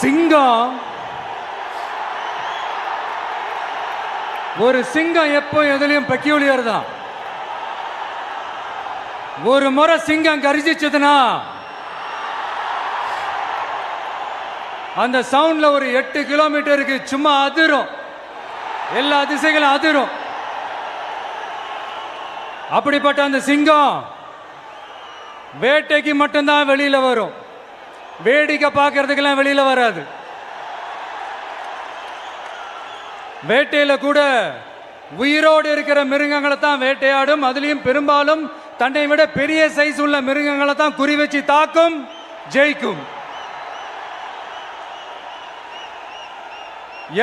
சிங்கம் ஒரு சிங்கம் எப்போ எதுலயும் பெக்யூலியர் தான். ஒரு முறை சிங்கம் கரிச்சிச்சதுன்னா அந்த சவுண்ட்ல ஒரு 8 கிலோமீட்டருக்கு சும்மா அதிரும், எல்லா திசைகளும் அதிரும். அப்படிப்பட்ட அந்த சிங்கம் வேட்டைக்கு மட்டும்தான் வெளியில வரும், வேடிக்கை பார்க்கறதுக்கெல்லாம் வெளியில வராது. வேட்டையில கூட உயிரோடு இருக்கிற மிருகங்களை தான் வேட்டையாடும். அதுலயும் பெரும்பாலும் தன்னை விட பெரிய சைஸ் உள்ள மிருகங்களை தான் குறி வச்சு தாக்கும், ஜெயிக்கும்.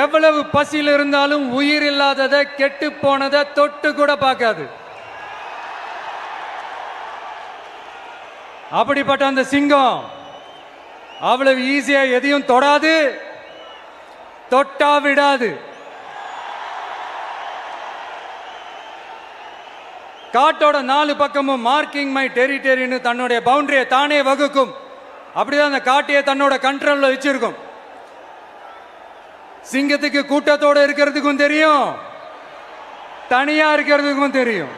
எவ்வளவு பசியில் இருந்தாலும் உயிர் இல்லாததை, கெட்டு போனதை தொட்டு கூட பார்க்காது. அப்படிப்பட்ட அந்த சிங்கம் அவ்வளவு ஈஸியா எதையும் தொடாது, தொட்டா விடாது. காட்டோட 4 பக்கமும் மார்க்கிங் மை டெரிட்டரின்னு தன்னுடைய பவுண்டரியை தானே வகுக்கும். அப்படிதான் அந்த காட்டையை தன்னோட கண்ட்ரோல்ல வச்சிருக்கும். சிங்கத்துக்கு கூட்டத்தோட இருக்கிறதுக்கும் தெரியும், தனியா இருக்கிறதுக்கும் தெரியும்.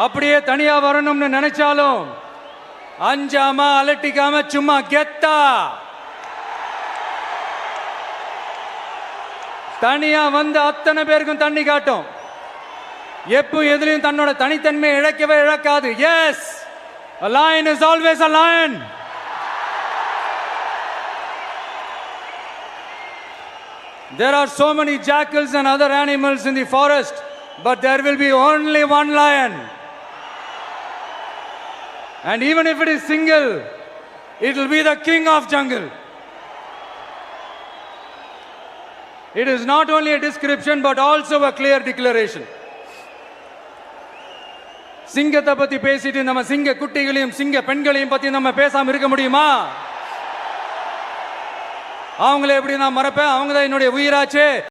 அப்படியே தனியா வரணும்னு நினைச்சாலும் அஞ்சாம அலட்டிக்காம சும்மா கெத்தா தனியா வந்து அத்தனை பேருக்கும் தண்ணி காட்டும். எப்போ எதிலையும் தன்னோட தனித்தன்மையை இழக்கவே இழக்காது. Yes, a lion is always a lion. There are so many jackals and other animals in the forest, but there will be only one lion. And even if it is single, it will be the king of jungle. It is not only a description but also a clear declaration. சிங்கத்தை பத்தி பேசிட்டு நம்ம சிங்க குட்டிகளையும் சிங்க பெண்களையும் பத்தி நம்ம பேசாம இருக்க முடியுமா? அவங்கள எப்படி நான் மறப்பேன்? அவங்க தான் என்னுடைய உயிராச்சே.